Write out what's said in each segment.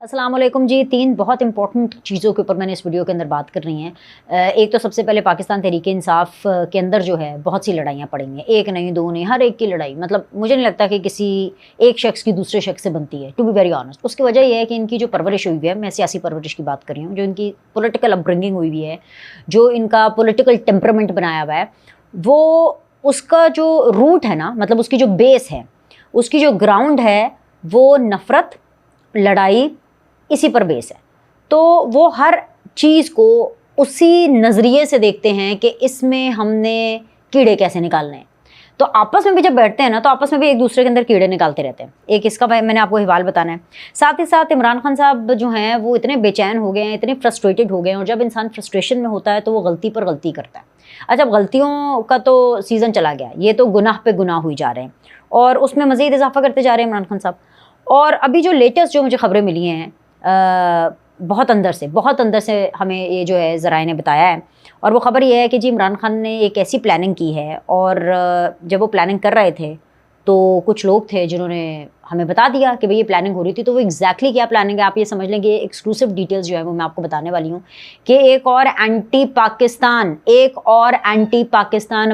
अस्सलाम वालेकुम जी। 3 बहुत इंपॉर्टेंट चीज़ों के ऊपर मैंने इस वीडियो के अंदर बात करनी है। एक तो सबसे पहले पाकिस्तान तहरीक इंसाफ के अंदर जो है बहुत सी लड़ाइयाँ पड़ी हैं, एक नहीं दो नहीं, हर एक की लड़ाई, मतलब मुझे नहीं लगता कि किसी एक शख्स की दूसरे शख्स से बनती है, टू बी वेरी ऑनेस्ट। उसकी वजह यह है कि इनकी जो परवरिश हुई है, मैं सियासी परवरिश की बात कर रही हूँ, जो इनकी पॉलिटिकल अपब्रिंगिंग हुई हुई है, जो इनका पॉलिटिकल टेम्परामेंट बनाया हुआ है, वो उसका जो रूट है ना, मतलब उसकी जो बेस है, उसकी जो ग्राउंड है, वो नफ़रत, लड़ाई, इसी पर बेस है। तो वो हर चीज़ को उसी नज़रिए से देखते हैं कि इसमें हमने कीड़े कैसे निकालने हैं। तो आपस में भी जब बैठते हैं ना, तो आपस में भी एक दूसरे के अंदर कीड़े निकालते रहते हैं। एक इसका मैंने आपको हवाल बताना है। साथ ही साथ इमरान खान साहब जो हैं वो इतने बेचैन हो गए हैं, इतने फ्रस्ट्रेटेड हो गए हैं, और जब इंसान फ्रस्ट्रेशन में होता है तो वो गलती पर गलती करता है। अच्छा, अब गलतियों का तो सीज़न चला गया, ये तो गुनाह पे गुनाह हुई जा रहे हैं और उसमें मज़ीद इजाफा करते जा रहे हैं इमरान खान साहब। और अभी जो लेटेस्ट जो मुझे खबरें मिली हैं, बहुत अंदर से हमें ये जो है ज़राए ने बताया है, और वो ख़बर ये है कि जी इमरान खान ने एक ऐसी प्लानिंग की है, और जब वो प्लानिंग कर रहे थे तो कुछ लोग थे जिन्होंने हमें बता दिया कि भाई ये प्लानिंग हो रही थी। तो वो एग्जैक्टली क्या प्लानिंग है, आप ये समझ लें कि एक्सक्लूसिव डिटेल्स जो है वो मैं आपको बताने वाली हूँ कि एक और एंटी पाकिस्तान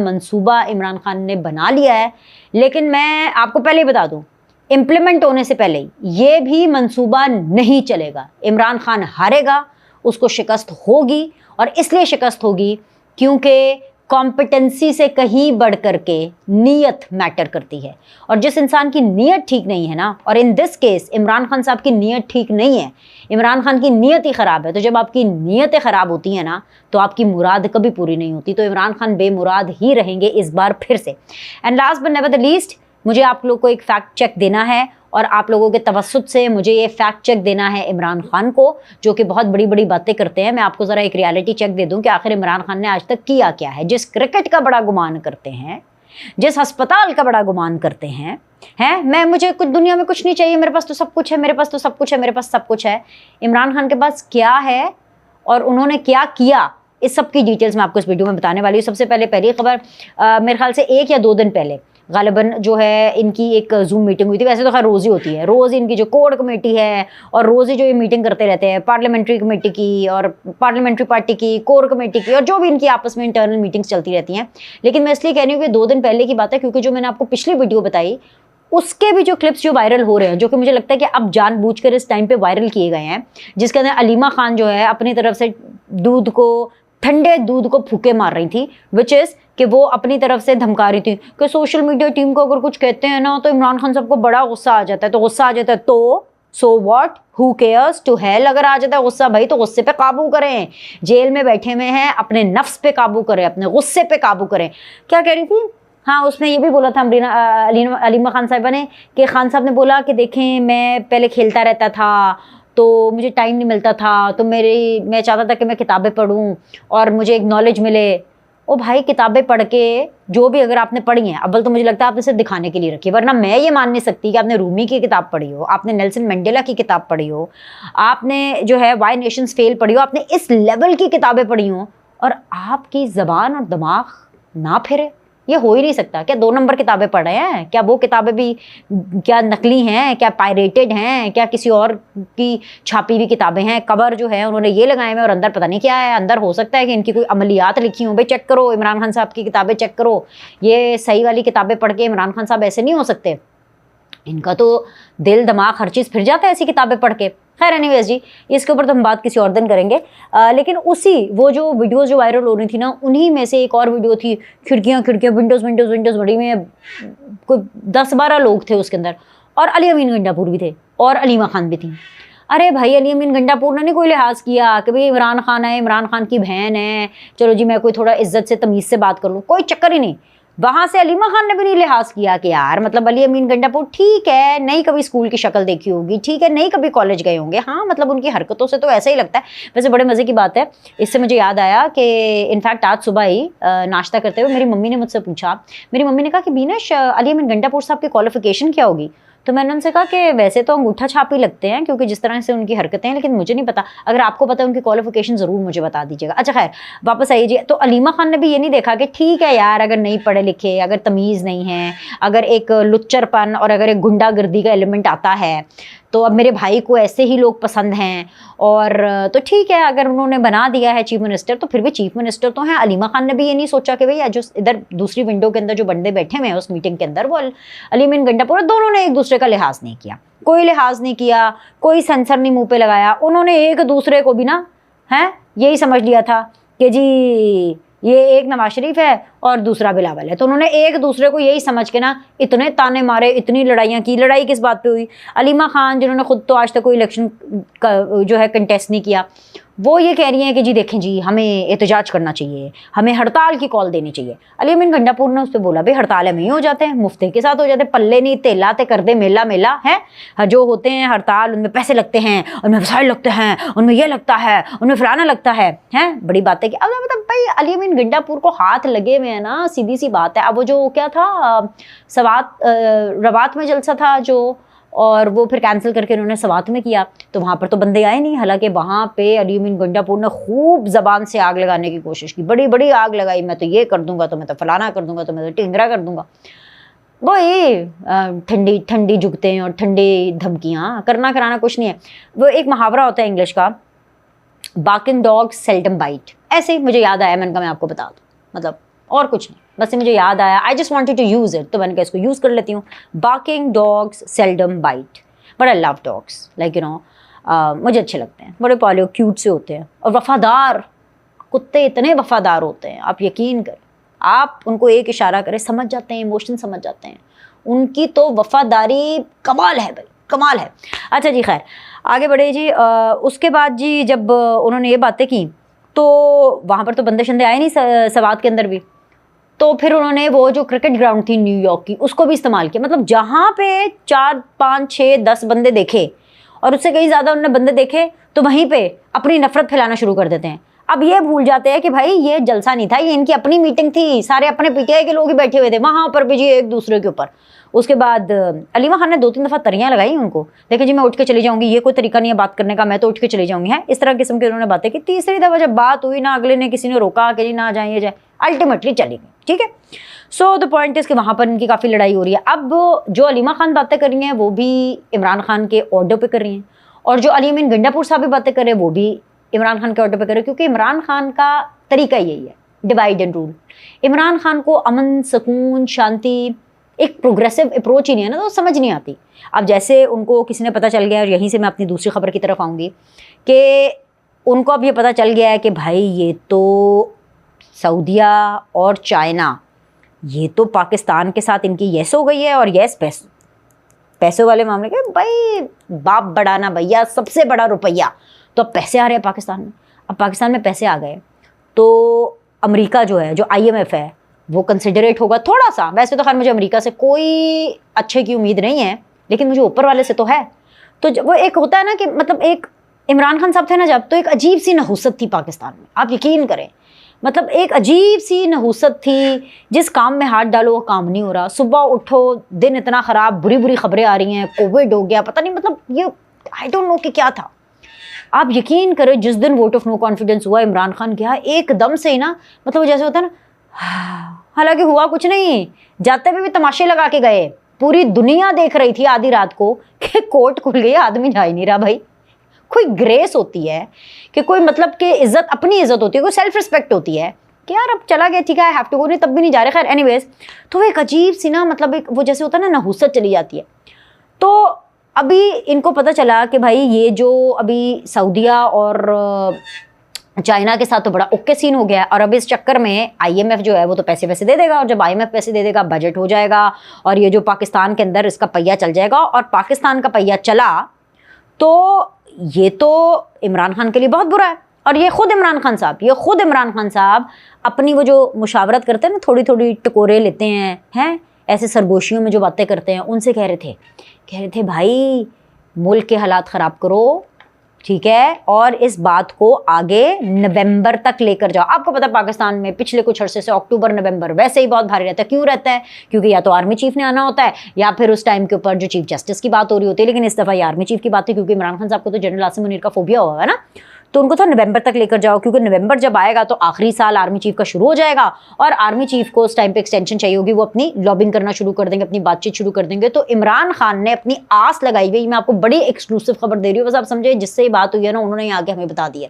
मंसूबा इमरान खान ने बना लिया है। लेकिन मैं आपको पहले ही बता दूँ, इम्प्लीमेंट होने से पहले ये भी मंसूबा नहीं चलेगा। इमरान खान हारेगा, उसको शिकस्त होगी, और इसलिए शिकस्त होगी क्योंकि कॉम्पिटेंसी से कहीं बढ़ कर के नीयत मैटर करती है। और जिस इंसान की नीयत ठीक नहीं है ना, और in this case Imran Khan साहब की नीयत ठीक नहीं है, इमरान खान की नीयत ही ख़राब है। तो जब आपकी नीयतें ख़राब होती हैं ना, तो आपकी मुराद कभी पूरी नहीं होती। तो इमरान खान बेमुराद ही रहेंगे इस बार फिर से। And last but never the least, मुझे आप लोग को एक फैक्ट चेक देना है, और आप लोगों के तवस्सुत से मुझे ये फैक्ट चेक देना है इमरान खान को, जो कि बहुत बड़ी बड़ी बातें करते हैं। मैं आपको ज़रा एक रियलिटी चेक दे दूं कि आखिर इमरान खान ने आज तक किया क्या है। जिस क्रिकेट का बड़ा गुमान करते हैं, जिस अस्पताल का बड़ा गुमान करते हैं, मुझे कुछ दुनिया में कुछ नहीं चाहिए, मेरे पास तो सब कुछ है, मेरे पास तो सब कुछ है, मेरे पास सब कुछ है। इमरान खान के पास क्या है और उन्होंने क्या किया, इस सब की डिटेल्स मैं आपको इस वीडियो में बताने वाली हूँ। सबसे पहली खबर, मेरे ख्याल से 1 या 2 दिन पहले गालिबन जो है इनकी एक जूम मीटिंग हुई थी। वैसे तो खैर रोज़ ही होती है, रोज़ इनकी जो कोर कमेटी है, और रोज़ ही जो ये मीटिंग करते रहते हैं, पार्लियामेंट्री कमेटी की और पार्लियामेंट्री पार्टी की, कोर कमेटी की, और जो भी इनकी आपस में इंटरनल मीटिंग्स चलती रहती हैं। लेकिन मैं इसलिए कह रही हूँ कि 2 दिन पहले की बात है, क्योंकि जो मैंने आपको पिछली वीडियो बताई उसके भी जो क्लिप्स जो वायरल हो रहे हैं, जो कि मुझे लगता है कि अब जानबूझकर इस टाइम पे वायरल किए गए हैं, जिसके अंदर अलीमा खान जो है अपनी तरफ से ठंडे दूध को फूके मार रही थी, विच इज़ कि वो अपनी तरफ से धमका रही थी कि सोशल मीडिया टीम को अगर कुछ कहते हैं ना तो इमरान खान सबको बड़ा गुस्सा आ जाता है। तो गुस्सा आ जाता है तो so what, who cares, to hell. अगर आ जाता है गुस्सा भाई, तो गुस्से पे काबू करें। जेल में बैठे हुए हैं, अपने नफ्स पे काबू करें, अपने गुस्से पे काबू करें। क्या कह रही थी? हाँ, उसने ये भी बोला था अलीमा खान साहिबा ने, कि खान साहब ने बोला कि देखें मैं पहले खेलता रहता था तो मुझे टाइम नहीं मिलता था, तो मैं चाहता था कि मैं किताबें पढूं और मुझे एक नॉलेज मिले। ओ भाई, किताबें पढ़ के जो भी अगर आपने पढ़ी हैं, अव्वल तो मुझे लगता है आपने सिर्फ दिखाने के लिए रखी है, वरना मैं ये मान नहीं सकती कि आपने रूमी की किताब पढ़ी हो, आपने नेल्सन मंडेला की किताब पढ़ी हो, आपने जो है वाई नेशंस फेल पढ़ी हो, आपने इस लेवल की किताबें पढ़ी हो और आपकी ज़बान और दिमाग ना फिरे। ये हो ही नहीं सकता। क्या 2 नंबर किताबें पढ़ रहे हैं? क्या वो किताबें भी क्या नकली हैं, क्या पायरेटेड हैं, क्या किसी और की छापी हुई किताबें हैं? कवर जो है उन्होंने ये लगाए हुए और अंदर पता नहीं क्या है। अंदर हो सकता है कि इनकी कोई अमलियात लिखी हो। भाई चेक करो, इमरान खान साहब की किताबें चेक करो। ये सही वाली किताबें पढ़ के इमरान खान साहब ऐसे नहीं हो सकते। इनका तो दिल दिमाग हर चीज़ फिर जाता है ऐसी किताबें पढ़ के। खैर एनीवेज जी, इसके ऊपर तो हम बात किसी और दिन करेंगे। लेकिन वो जो वीडियोस जो वायरल हो रही थी ना, उन्हीं में से एक और वीडियो थी, खिड़कियाँ विंडोज़ बड़ी में कोई 10-12 लोग थे उसके अंदर, और अली अमीन गंडापुर भी थे और अलीमा खान भी थी। अरे भाई, अली अमीन गंडापुर ने नहीं कोई लिहाज किया कि भाई इमरान खान है, इमरान खान की बहन है, चलो जी मैं कोई थोड़ा इज्जत से तमीज़ से बात कर लूँ, कोई चक्कर ही नहीं। वहाँ से अलीमा खान ने भी नहीं लिहाज किया कि यार मतलब अली अमीन गंडापुर ठीक है, नहीं कभी स्कूल की शक्ल देखी होगी, ठीक है नहीं कभी कॉलेज गए होंगे, हाँ मतलब उनकी हरकतों से तो ऐसा ही लगता है। वैसे बड़े मज़े की बात है, इससे मुझे याद आया कि इनफैक्ट आज सुबह ही नाश्ता करते हुए मेरी मम्मी ने मुझसे पूछा, मेरी मम्मी ने कहा कि बीनश अली अमीन गंडापुर साहब की क्वालिफिकेशन क्या होगी? तो मैंने उनसे कहा कि वैसे तो अंगूठा छाप ही लगते हैं क्योंकि जिस तरह से उनकी हरकतें हैं, लेकिन मुझे नहीं पता, अगर आपको पता है उनकी क्वालिफिकेशन ज़रूर मुझे बता दीजिएगा। अच्छा खैर, वापस आइए जी। तो अलीमा खान ने भी ये नहीं देखा कि ठीक है यार, अगर नहीं पढ़े लिखे, अगर तमीज़ नहीं है, अगर एक लुच्चरपन और अगर एक गुंडागर्दी का एलिमेंट आता है तो अब मेरे भाई को ऐसे ही लोग पसंद हैं, और तो ठीक है, अगर उन्होंने बना दिया है चीफ मिनिस्टर तो फिर भी चीफ मिनिस्टर तो हैं। अलीमा खान ने भी ये नहीं सोचा कि भैया जो इधर दूसरी विंडो के अंदर जो बंदे बैठे हुए हैं उस मीटिंग के अंदर, वो अलीमीन गंडापुरा, दोनों ने एक दूसरे का लिहाज नहीं किया, कोई लिहाज नहीं किया, कोई सेंसर नहीं मुंह पे लगाया। उन्होंने एक दूसरे को भी ना है यही समझ लिया था कि जी ये एक नवाज शरीफ है और दूसरा बिलावल है, तो उन्होंने एक दूसरे को यही समझ के ना इतने ताने मारे, इतनी लड़ाइयाँ की। लड़ाई किस बात पे हुई? अलीमा खान जिन्होंने खुद तो आज तक कोई इलेक्शन का जो है कंटेस्ट नहीं किया, वो ये कह रही हैं कि जी देखें जी हमें एहतजाज करना चाहिए, हमें हड़ताल की कॉल देनी चाहिए। अलीमीन गंडापुर ने उस पर बोला भाई हड़ताल में ही हो जाते हैं, मुफ्ते के साथ हो जाते हैं, पल्ले नहीं तेला ते कर दे मेला मेला है। जो होते हैं हड़ताल उनमें पैसे लगते हैं, उनमें वसाइल लगते हैं, उनमें यह लगता है, उनमें फलाना लगता है बड़ी बात है कि अब मतलब भाई अलीमीन गंडापुर को हाथ लगे हुए हैं ना, सीधी सी बात है। अब वो जो क्या था रवात में जलसा था जो, और वो फिर कैंसिल करके उन्होंने सवात में किया, तो वहाँ पर तो बंदे आए नहीं। हालांकि वहाँ पे अलीमीन गंडापुर ने खूब ज़बान से आग लगाने की कोशिश की, बड़ी बड़ी आग लगाई, मैं तो ये कर दूंगा, तो मैं तो फलाना कर दूंगा, तो मैं तो टिंगरा कर दूंगा। वो ये ठंडी ठंडी जुगते हैं और ठंडी धमकियाँ, करना कराना कुछ नहीं है। वो एक मुहावरा होता है इंग्लिश का, बार्किंग डॉग्स सेल्डम बाइट, ऐसे ही मुझे याद आया, मैंने कहा मैं आपको बता दूँ, मतलब और कुछ नहीं, बस मुझे याद आया, I just wanted to use it, तो मैंने कहा इसको यूज़ कर लेती हूँ। Barking dogs seldom bite, but I love dogs, like you know, मुझे अच्छे लगते हैं, बड़े पाले क्यूट से होते हैं और वफ़ादार। कुत्ते इतने वफ़ादार होते हैं, आप यकीन करें, आप उनको एक इशारा करें समझ जाते हैं, इमोशन समझ जाते हैं, उनकी तो वफ़ादारी कमाल है भाई, कमाल है। अच्छा जी, खैर आगे बढ़े जी। उसके बाद जी जब उन्होंने ये बातें की तो वहाँ पर तो बंदे शंदे आए नहीं सवात के अंदर भी, तो फिर उन्होंने वो जो क्रिकेट ग्राउंड थी न्यूयॉर्क की उसको भी इस्तेमाल किया। मतलब जहाँ पे 4, 5, 6, 10 बंदे देखे और उससे कहीं ज़्यादा उन्होंने बंदे देखे तो वहीं पे अपनी नफरत फैलाना शुरू कर देते हैं। अब ये भूल जाते हैं कि भाई ये जलसा नहीं था, ये इनकी अपनी मीटिंग थी, सारे अपने पीटीआई के लोग ही बैठे हुए थे वहाँ पर भी जी एक दूसरे के ऊपर। उसके बाद अलीमा खान ने 2-3 दफ़ा तरियाँ लगाई उनको, देखिए जी मैं उठ के चली जाऊँगी, ये कोई तरीका नहीं है बात करने का, मैं तो उठ के चली जाऊँगी, है इस तरह किस्म की उन्होंने बातें की। तीसरी दफ़ा जब बात हुई ना, अगले ने किसी ने रोका कि जी ना जाए ये जाए, अल्टीमेटली चली गई। ठीक है, सो द पॉइंट इज़ कि वहाँ पर इनकी काफ़ी लड़ाई हो रही है। अब जो अलीमा खान बातें कर रही हैं वो भी इमरान खान के ऑर्डर पर कर रही हैं, और जो अलीमीन गंडापुर साहब भी बातें कर रहे हैं वो भी इमरान खान के ऑर्डर पर कर रहे हैं, क्योंकि इमरान खान का तरीका यही है, divide and rule. Imran Khan को अमन, सुकून, शांति, एक प्रोग्रेसिव अप्रोच ही नहीं है ना, तो समझ नहीं आती। अब जैसे उनको किसी ने पता चल गया, और यहीं से मैं अपनी दूसरी खबर की तरफ आऊँगी कि उनको अब ये पता चल गया है कि भाई ये तो सऊदिया और चाइना, ये तो पाकिस्तान के साथ इनकी येस हो गई है, और येस पैसों वाले मामले के भाई बाप बढ़ाना भैया, सबसे बड़ा रुपया, तो अब पैसे आ रहे हैं पाकिस्तान में। अब पाकिस्तान में पैसे आ गए तो अमेरिका जो है, जो IMF है, वो कंसिडरेट होगा थोड़ा सा। वैसे तो खैर मुझे अमेरिका से कोई अच्छे की उम्मीद नहीं है, लेकिन मुझे ऊपर वाले से तो है। तो वो एक होता है ना कि मतलब एक इमरान खान साहब थे ना जब, तो एक अजीब सी नहुसत थी पाकिस्तान में, आप यकीन करें, मतलब एक अजीब सी नहुसत थी, जिस काम में हाथ डालो वो काम नहीं हो रहा, सुबह उठो दिन इतना ख़राब, बुरी बुरी खबरें आ रही हैं, कोविड हो गया, पता नहीं मतलब ये आई डोंट नो कि क्या था। आप यकीन करें जिस दिन वोट ऑफ नो कॉन्फिडेंस हुआ इमरान खान के यहाँ, एकदम से ही ना, मतलब जैसे होता है ना, हालांकि हुआ कुछ नहीं, जाते हुए भी तमाशे लगा के गए, पूरी दुनिया देख रही थी आधी रात को कि कोर्ट खुल गई, आदमी जा ही नहीं रहा। भाई कोई ग्रेस होती है कि कोई मतलब कि इज्जत, अपनी इज्जत होती है, कोई सेल्फ रिस्पेक्ट होती है कि यार अब चला गया ठीक है, आई हैव टू गो, नहीं तब भी नहीं जा रहे। खैर एनीवेज, तो वो एक अजीब सी ना, मतलब एक वो जैसे होता है ना, नहुसत चली जाती है। तो अभी इनको पता चला कि भाई ये जो अभी सऊदिया और चाइना के साथ तो बड़ा ओके सीन हो गया है, और अब इस चक्कर में IMF जो है वो तो पैसे वैसे दे देगा, और जब IMF पैसे दे देगा बजट हो जाएगा, और ये जो पाकिस्तान के अंदर इसका पहिया चल जाएगा, और पाकिस्तान का पहिया चला तो ये तो इमरान खान के लिए बहुत बुरा है। और ये खुद इमरान खान साहब अपनी वो जो मुशावरत करते हैं ना, थोड़ी थोड़ी टकोरे लेते हैं ऐसे सरगोशियों में जो बातें करते हैं, उनसे कह रहे थे भाई मुल्क के हालात ख़राब करो, ठीक है, और इस बात को आगे नवंबर तक लेकर जाओ। आपको पता है पाकिस्तान में पिछले कुछ अरसे से अक्टूबर नवंबर वैसे ही बहुत भारी रहता है। क्यों रहता है? क्योंकि या तो आर्मी चीफ ने आना होता है, या फिर उस टाइम के ऊपर जो चीफ जस्टिस की बात हो रही होती है। लेकिन इस दफ़ा ये आर्मी चीफ की बात है, क्योंकि इमरान खान साहब को तो जनरल आसिम मुनीर का फोबिया हुआ है ना, तो उनको तो नवंबर तक लेकर जाओ, क्योंकि नवंबर जब आएगा तो आखिरी साल आर्मी चीफ का शुरू हो जाएगा और आर्मी चीफ को उस टाइम पे एक्सटेंशन चाहिए होगी, वो अपनी लॉबिंग करना शुरू कर देंगे, अपनी बातचीत शुरू कर देंगे। तो इमरान खान ने अपनी आस लगाई हुई, मैं आपको बड़ी एक्सक्लूसिव खबर दे रही हूँ, बस आप समझे, जिससे ये बात हुई है ना उन्होंने ही आके हमें बता दिया।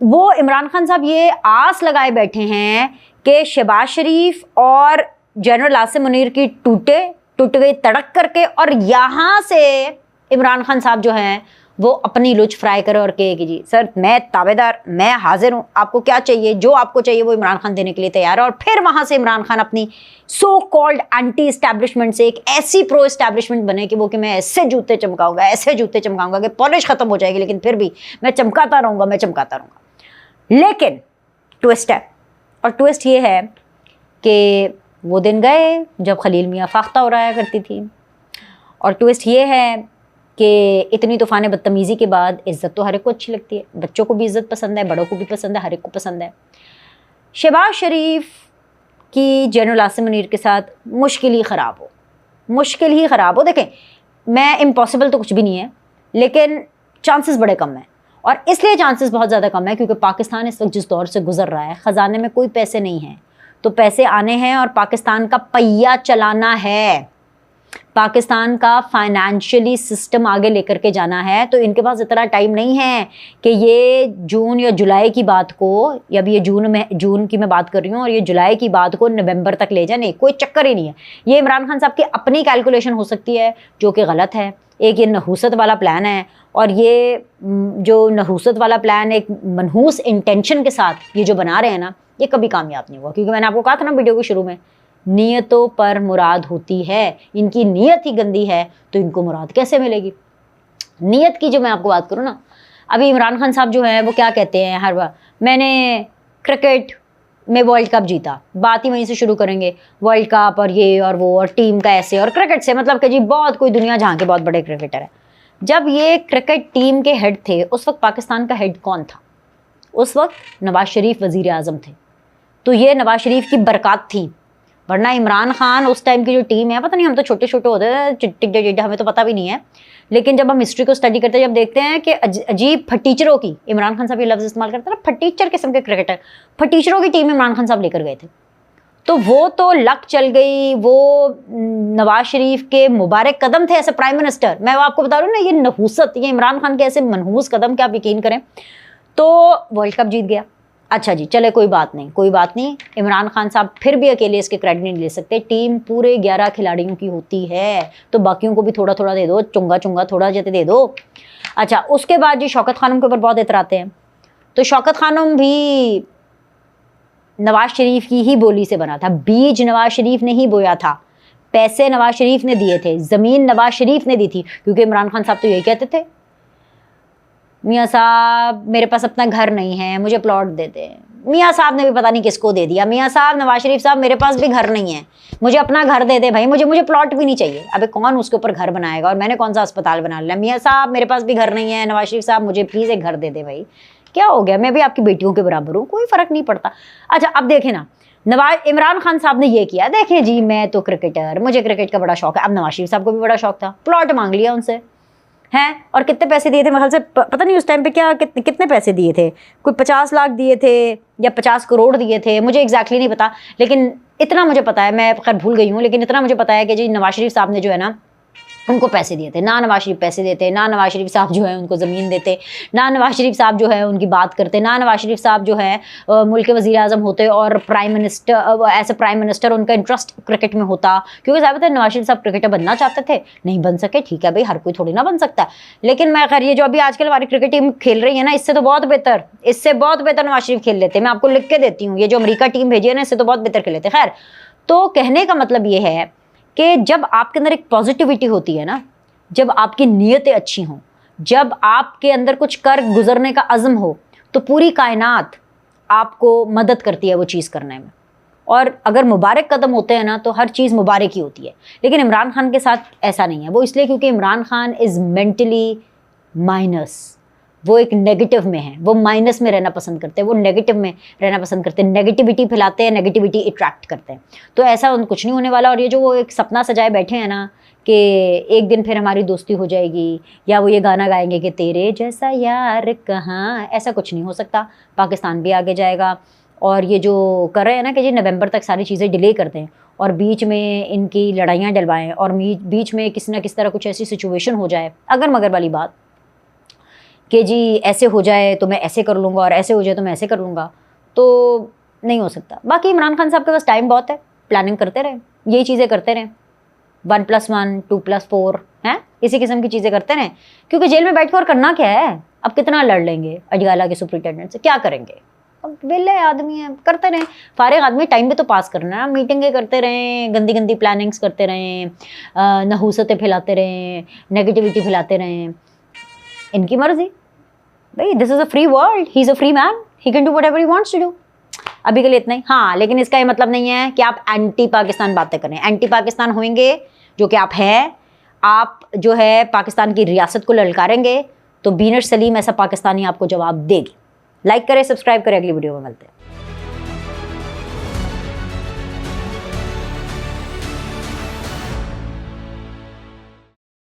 वो इमरान खान साहब ये आस लगाए बैठे हैं कि शहबाज शरीफ और जनरल आसिम मुनीर की टूट गई तड़क करके, और यहाँ से इमरान खान साहब जो हैं वो अपनी लुच फ्राई करे और कहे कि जी सर मैं ताबेदार, मैं हाजिर हूँ, आपको क्या चाहिए, जो आपको चाहिए वो इमरान खान देने के लिए तैयार है। और फिर वहाँ से इमरान खान अपनी सो कॉल्ड एंटी इस्टेब्लिशमेंट से एक ऐसी प्रो इस्टेब्लिशमेंट बने कि वो कि मैं ऐसे जूते चमकाऊंगा कि पॉलिश खत्म हो जाएगी, लेकिन फिर भी मैं चमकाता रहूँगा। लेकिन ट्विस्ट है, और ट्विस्ट ये है कि वो दिन गए जब खलील मियाँ फाख्ता हो रहा करती थी, और ट्विस्ट ये है कि इतनी तूफ़ान बदतमीज़ी के बाद इज़्ज़त तो हर एक को अच्छी लगती है, बच्चों को भी इज़्ज़त पसंद है, बड़ों को भी पसंद है, हर एक को पसंद है। शहबाज शरीफ की जनरल आसिम मुनीर के साथ मुश्किल ही ख़राब हो। देखें, मैं इम्पॉसिबल तो कुछ भी नहीं है, लेकिन चांसेस बड़े कम हैं, और इसलिए चांसेस बहुत ज़्यादा कम है क्योंकि पाकिस्तान इस वक्त जिस दौर से गुजर रहा है, ख़जाने में कोई पैसे नहीं हैं, तो पैसे आने हैं और पाकिस्तान का पहिया चलाना है, पाकिस्तान का फाइनेंशियली सिस्टम आगे लेकर के जाना है। तो इनके पास इतना टाइम नहीं है कि ये जून या जुलाई की बात को, या अभी ये जून की मैं बात कर रही हूँ, और ये जुलाई की बात को नवंबर तक ले जाए, नहीं, कोई चक्कर ही नहीं है। ये इमरान खान साहब की अपनी कैलकुलेशन हो सकती है जो कि गलत है। एक ये नहूसत वाला प्लान है, और ये जो नहूसत वाला प्लान एक मनहूस इंटेंशन के साथ ये जो बना रहे हैं ना, ये कभी कामयाब नहीं हुआ, क्योंकि मैंने आपको कहा था ना वीडियो के शुरू में, नीयतों पर मुराद होती है। इनकी नीयत ही गंदी है तो इनको मुराद कैसे मिलेगी। नीयत की जो मैं आपको बात करूँ ना, अभी इमरान खान साहब जो है वो क्या कहते हैं हर बार, मैंने क्रिकेट में वर्ल्ड कप जीता, बात ही वहीं से शुरू करेंगे, वर्ल्ड कप और ये और वो और टीम का ऐसे, और क्रिकेट से मतलब कि जी बहुत कोई दुनिया जहाँ के बहुत बड़े क्रिकेटर है। जब ये क्रिकेट टीम के हेड थे उस वक्त पाकिस्तान का हेड कौन था? उस वक्त नवाज शरीफ वज़ीर आज़म थे, तो ये नवाज शरीफ की बरकत थी, वरना इमरान खान उस टाइम की जो टीम है, पता नहीं, हम तो छोटे छोटे होते हैं, चिट्टे हमें तो पता भी नहीं है, लेकिन जब हम हिस्ट्री को स्टडी करते हैं, जब देखते हैं कि अजीब फटीचरों की, इमरान खान साहब ये लफ्ज़ इस्तेमाल करते हैं ना, फटीचर किस्म के क्रिकेटर, फटीचरों की टीम इमरान खान साहब लेकर गए थे। तो वो तो लक चल गई, वो नवाज शरीफ के मुबारक कदम थे ऐसे प्राइम मिनिस्टर। मैं आपको बता रही हूँ ना, ये नहूसत, ये इमरान खान के ऐसे मनहूस कदम के आप यकीन करें, तो वर्ल्ड कप जीत गया। अच्छा जी, चले कोई बात नहीं, इमरान खान साहब फिर भी अकेले इसके क्रेडिट नहीं ले सकते, टीम पूरे 11 खिलाड़ियों की होती है, तो बाकियों को भी थोड़ा थोड़ा दे दो, चुंगा थोड़ा जैसे दे दो। अच्छा, उसके बाद जी शौकत खानम के ऊपर बहुत इतराते हैं, तो शौकत खानम भी नवाज शरीफ की ही बोली से बना था, बीज नवाज शरीफ ने ही बोया था, पैसे नवाज शरीफ ने दिए थे, ज़मीन नवाज शरीफ ने दी थी, क्योंकि इमरान खान साहब तो यही कहते थे, मियाँ साहब मेरे पास अपना घर नहीं है, मुझे प्लॉट दे दे। मियाँ साहब ने भी पता नहीं किसको दे दिया, मियाँ साहब नवाज शरीफ साहब मेरे पास भी घर नहीं है, मुझे अपना घर दे दे भाई, मुझे प्लॉट भी नहीं चाहिए। अबे कौन उसके ऊपर घर बनाएगा, और मैंने कौन सा अस्पताल बना लिया। मियाँ साहब मेरे पास भी घर नहीं है, नवाज शरीफ साहब मुझे प्लीज़ एक घर दे दे भाई, क्या हो गया, मैं भी आपकी बेटियों के बराबर हूँ, कोई फ़र्क नहीं पड़ता। अच्छा, अब देखें ना, इमरान खान साहब ने ये किया, देखें जी मैं तो क्रिकेटर, मुझे क्रिकेट का बड़ा शौक है। अब नवाज शरीफ साहब को भी बड़ा शौक था, प्लॉट मांग लिया उनसे, हैं, और कितने पैसे दिए थे, मेरे ख्याल से पता नहीं उस टाइम पे क्या कितने पैसे दिए थे, कोई 50 लाख दिए थे या 50 करोड़ दिए थे, मुझे एग्जैक्टली नहीं पता, लेकिन इतना मुझे पता है, मैं खैर भूल गई हूँ, लेकिन इतना मुझे पता है कि जी नवाज शरीफ साहब ने जो है ना उनको पैसे दिए थे। ना नवाज शरीफ पैसे देते, ना नवाज शरीफ साहब जो है उनको ज़मीन देते, ना नवाज शरीफ साहब जो है उनकी बात करते, ना नवाज शरीफ साहब जो है मुल्क के वज़ीर आज़म होते और prime minister, as a prime minister उनका इंटरेस्ट क्रिकेट में होता, क्योंकि साहब थे नवाज शरीफ साहब क्रिकेटर बनना चाहते थे, नहीं बन सके, ठीक है भाई, हर कोई थोड़ी ना बन सकता। लेकिन मैं खैर ये जो अभी आजकल हमारी क्रिकेट टीम खेल रही है ना, इससे बहुत बेहतर नवाज शरीफ खेल लेते, मैं आपको लिख के देती हूँ, ये जो अमेरिका टीम भेजी है ना, इससे तो बहुत बेहतर खेल लेते। खैर, तो कहने का मतलब ये है कि जब आपके अंदर एक पॉजिटिविटी होती है ना, जब आपकी नीयतें अच्छी हों, जब आपके अंदर कुछ कर गुजरने का अज़्म हो, तो पूरी कायनात आपको मदद करती है वो चीज़ करने में। और अगर मुबारक कदम होते हैं ना, तो हर चीज़ मुबारक ही होती है। लेकिन इमरान खान के साथ ऐसा नहीं है, वो इसलिए क्योंकि Imran Khan is mentally minus, वो एक नेगेटिव में है, वो माइनस में रहना पसंद करते हैं, वो नेगेटिव में रहना पसंद करते हैं, नेगेटिविटी फैलाते हैं, नेगेटिविटी अट्रैक्ट करते हैं। तो ऐसा कुछ नहीं होने वाला। और ये जो वो एक सपना सजाए बैठे हैं ना कि एक दिन फिर हमारी दोस्ती हो जाएगी, या वो ये गाना गाएंगे कि तेरे जैसा यार कहाँ, ऐसा कुछ नहीं हो सकता। पाकिस्तान भी आगे जाएगा। और ये जो कर रहे हैं ना कि जी नवंबर तक सारी चीज़ें डिले कर दें और बीच में इनकी लड़ाइयाँ डलवाएं और बीच में किसी ना किस तरह कुछ ऐसी सिचुएशन हो जाए, अगर मगर वाली बात कि जी ऐसे हो जाए तो मैं ऐसे कर लूँगा और ऐसे हो जाए तो मैं ऐसे कर लूँगा, तो नहीं हो सकता। बाकी इमरान खान साहब के पास टाइम बहुत है, प्लानिंग करते रहें, यही चीज़ें करते रहें, 1+1 2+4 हैं, इसी किस्म की चीज़ें करते रहें, क्योंकि जेल में बैठ कर करना क्या है, अब कितना लड़ लेंगे अडयाला के सुपरिटेंडेंट से, क्या करेंगे, अब विले आदमी है, करते रहें। फारिग आदमी टाइम भी तो पास करना है, मीटिंगें करते रहें, गंदी गंदी प्लानिंग्स करते रहें, नहूसतें फैलाते रहें, नेगेटिविटी फैलाते रहें, इनकी मर्जी भाई। This is a free world, he is a free man, he can do whatever he wants to do. अभी के लिए इतना ही। हाँ, लेकिन इसका ये मतलब नहीं है कि आप एंटी पाकिस्तान बातें करें। एंटी पाकिस्तान होंगे जो कि आप हैं, आप जो है पाकिस्तान की रियासत को ललकारेंगे तो बीनर सलीम ऐसा पाकिस्तानी आपको जवाब देगी। लाइक करें, सब्सक्राइब करें, अगली वीडियो में मिलते हैं।